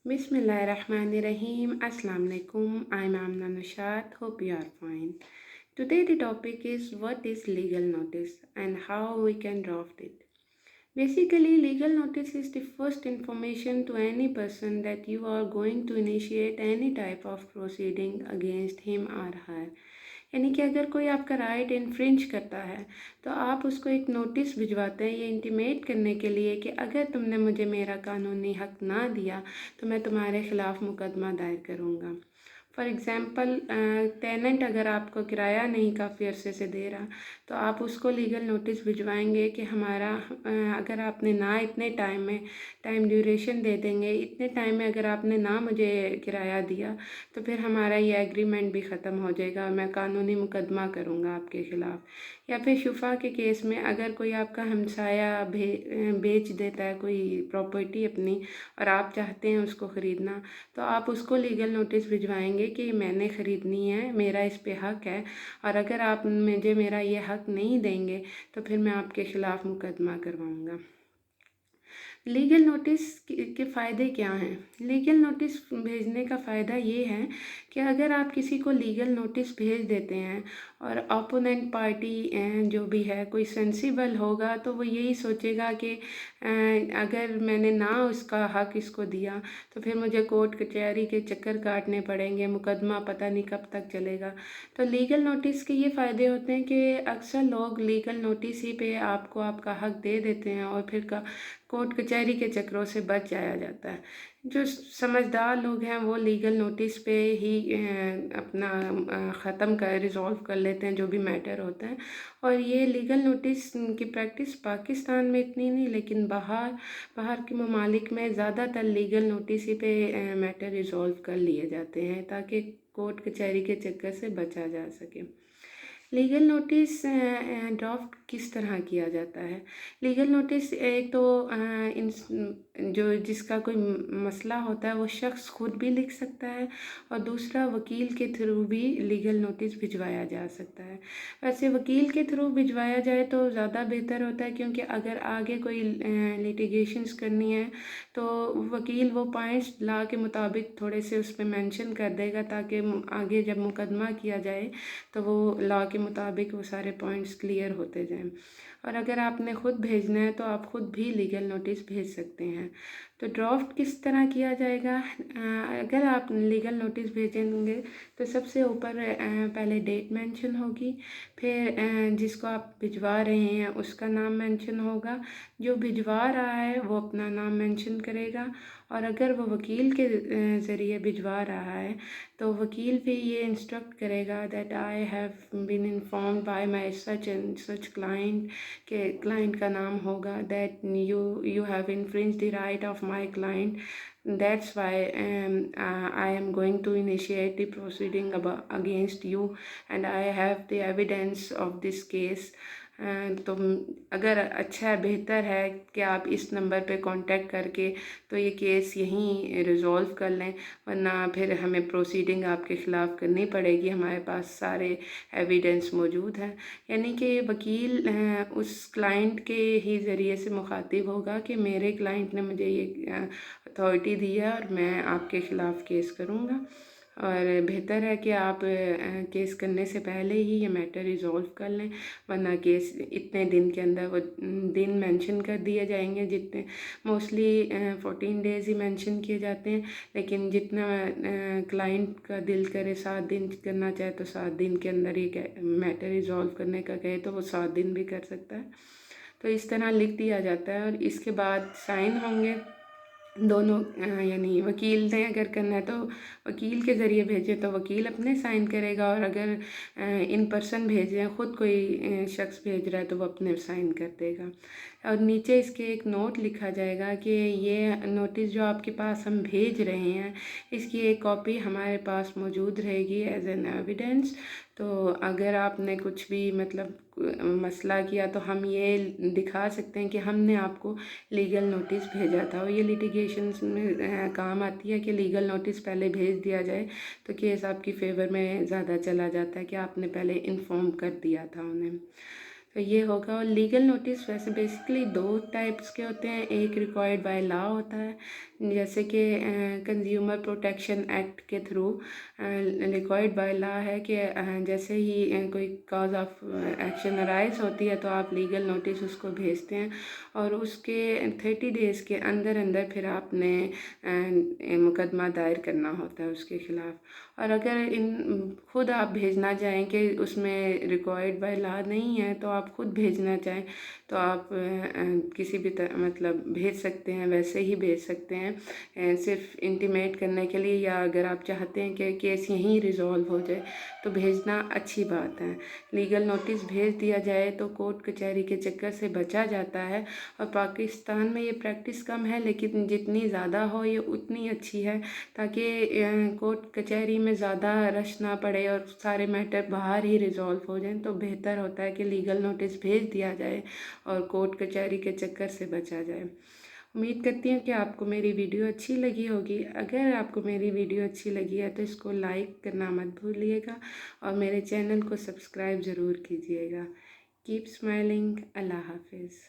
Bismillahirrahmanirrahim. Assalamu alaikum. I'm Amna Nashad. Hope you are fine. Today the topic is what is legal notice and how we can draft it. Basically, legal notice is the first information to any person that you are going to initiate any type of proceeding against him or her. यानी कि अगर कोई आपका right infringe करता है तो आप उसको एक नोटिस भिजवाते हैं ये इंटीमेट करने के लिए कि अगर तुमने मुझे मेरा कानूनी हक ना दिया तो मैं तुम्हारे ख़िलाफ़ मुकदमा दायर करूँगा। फॉर एग्ज़ाम्पल टेनेंट अगर आपको किराया नहीं काफ़ी अरसे से दे रहा तो आप उसको लीगल नोटिस भिजवाएंगे कि हमारा अगर आपने ना इतने टाइम ड्यूरेशन दे देंगे, इतने टाइम में अगर आपने ना मुझे किराया दिया तो फिर हमारा ये एग्रीमेंट भी ख़त्म हो जाएगा और मैं कानूनी मुकदमा करूँगा आपके ख़िलाफ़। या फिर शुफा के केस में अगर कोई आपका हमसाया बेच देता है कोई प्रॉपर्टी अपनी और आप चाहते हैं उसको ख़रीदना तो आप उसको लीगल नोटिस भिजवाएंगे कि मैंने ख़रीदनी है, मेरा इस पे हक़ है और अगर आप मुझे मेरा ये हक़ नहीं देंगे तो फिर मैं आपके ख़िलाफ़ मुकदमा करवाऊँगा। लीगल नोटिस के फ़ायदे क्या हैं? लीगल नोटिस भेजने का फ़ायदा ये है कि अगर आप किसी को लीगल नोटिस भेज देते हैं और अपोनेंट पार्टी जो भी है कोई सेंसिबल होगा तो वो यही सोचेगा कि अगर मैंने ना उसका हक़ इसको दिया तो फिर मुझे कोर्ट कचहरी के चक्कर काटने पड़ेंगे, मुकदमा पता नहीं कब तक चलेगा। तो लीगल नोटिस के ये फ़ायदे होते हैं कि अक्सर लोग लीगल नोटिस ही पे आपको आपका हक़ दे देते हैं और फिर कोर्ट कचहरी के चक्करों से बच जाया जाता है। जो समझदार लोग हैं वो लीगल नोटिस पे ही अपना ख़त्म कर रिज़ॉल्व कर लेते हैं जो भी मैटर होता है। और ये लीगल नोटिस की प्रैक्टिस पाकिस्तान में इतनी नहीं लेकिन बाहर के ममालिक में ज़्यादातर लीगल नोटिस ही पे मैटर रिज़ॉल्व कर लिए जाते हैं ताकि कोर्ट कचहरी के चक्कर से बचा जा सके। लीगल नोटिस ड्राफ्ट किस तरह किया जाता है? लीगल नोटिस एक तो जो जिसका कोई मसला होता है वो शख्स खुद भी लिख सकता है और दूसरा वकील के थ्रू भी लीगल नोटिस भिजवाया जा सकता है। वैसे वकील के थ्रू भिजवाया जाए तो ज़्यादा बेहतर होता है क्योंकि अगर आगे कोई लिटिगेशंस करनी है तो वकील वो पॉइंट्स लॉ के मुताबिक थोड़े से उस पर मेंशन कर देगा ताकि आगे जब मुकदमा किया जाए तो वो लॉ के मुताबिक वो सारे पॉइंट्स क्लियर होते जाएं। और अगर आपने ख़ुद भेजना है तो आप ख़ुद भी लीगल नोटिस भेज सकते हैं। तो ड्राफ्ट किस तरह किया जाएगा? अगर आप लीगल नोटिस भेजेंगे तो सबसे ऊपर पहले डेट मेंशन होगी, फिर जिसको आप भिजवा रहे हैं उसका नाम मेंशन होगा, जो भिजवा रहा है वो अपना नाम मेंशन करेगा और अगर वो वकील के ज़रिए भिजवा रहा है तो वकील भी ये इंस्ट्रक्ट करेगा that I have been informed by my such and such client के क्लाइंट का नाम होगा that you have infringed the right of my client, that's why I am going to initiate the proceeding against you and I have the evidence of this case। तो अगर अच्छा है बेहतर है कि आप इस नंबर पे कांटेक्ट करके तो ये केस यहीं रिज़ॉल्व कर लें, वरना फिर हमें प्रोसीडिंग आपके ख़िलाफ़ करनी पड़ेगी, हमारे पास सारे एविडेंस मौजूद हैं। यानी कि वकील उस क्लाइंट के ही ज़रिए से मुखातिब होगा कि मेरे क्लाइंट ने मुझे ये अथॉरिटी दी है और मैं आपके ख़िलाफ़ केस करूँगा। और बेहतर है कि आप केस करने से पहले ही ये मैटर रिज़ॉल्व कर लें, वरना केस इतने दिन के अंदर वो दिन मेंशन कर दिए जाएंगे जितने मोस्टली 14 डेज़ ही मेंशन किए जाते हैं, लेकिन जितना क्लाइंट का दिल करे 7 दिन करना चाहे तो 7 दिन के अंदर ही मैटर रिज़ॉल्व करने का कहे तो वो 7 दिन भी कर सकता है। तो इस तरह लिख दिया जाता है और इसके बाद साइन होंगे दोनों, यानी वकील ने अगर करना है तो वकील के ज़रिए भेजें तो वकील अपने साइन करेगा और अगर इन पर्सन भेजें ख़ुद कोई शख्स भेज रहा है तो वो अपने साइन कर देगा। और नीचे इसके एक नोट लिखा जाएगा कि ये नोटिस जो आपके पास हम भेज रहे हैं इसकी एक कॉपी हमारे पास मौजूद रहेगी एज एन एविडेंस। तो अगर आपने कुछ भी मतलब मसला किया तो हम ये दिखा सकते हैं कि हमने आपको लीगल नोटिस भेजा था। और ये लिटिगेशंस में काम आती है कि लीगल नोटिस पहले भेज दिया जाए तो केस आपकी फ़ेवर में ज़्यादा चला जाता है कि आपने पहले इन्फॉर्म कर दिया था उन्हें। तो ये होगा। और लीगल नोटिस वैसे बेसिकली दो टाइप्स के होते हैं। एक रिक्वायर्ड बाय लॉ होता है, जैसे कि कंज्यूमर प्रोटेक्शन एक्ट के थ्रू रिक्वायर्ड बाय लॉ है कि जैसे ही कोई कॉज ऑफ एक्शन अराइज होती है तो आप लीगल नोटिस उसको भेजते हैं और उसके 30 डेज़ के अंदर अंदर फिर आपने मुकदमा दायर करना होता है उसके ख़िलाफ़। और अगर इन खुद आप भेजना चाहें कि उसमें रिक्वायर्ड बाय लॉ नहीं है तो आप खुद भेजना चाहें तो आप किसी भी मतलब भेज सकते हैं, वैसे ही भेज सकते हैं सिर्फ इंटीमेट करने के लिए, या अगर आप चाहते हैं कि केस यहीं रिजॉल्व हो जाए तो भेजना अच्छी बात है। लीगल नोटिस भेज दिया जाए तो कोर्ट कचहरी के चक्कर से बचा जाता है। और पाकिस्तान में ये प्रैक्टिस कम है, लेकिन जितनी ज़्यादा हो ये उतनी अच्छी है, ताकि कोर्ट कचहरी में ज़्यादा रश ना पड़े और सारे मैटर बाहर ही रिजॉल्व हो जाएं। तो बेहतर होता है कि लीगल नोटिस भेज दिया जाए और कोर्ट कचहरी के चक्कर से बचा जाए। उम्मीद करती हूँ कि आपको मेरी वीडियो अच्छी लगी होगी। अगर आपको मेरी वीडियो अच्छी लगी है तो इसको लाइक करना मत भूलिएगा और मेरे चैनल को सब्सक्राइब ज़रूर कीजिएगा। Keep smiling. अल्लाह हाफिज़।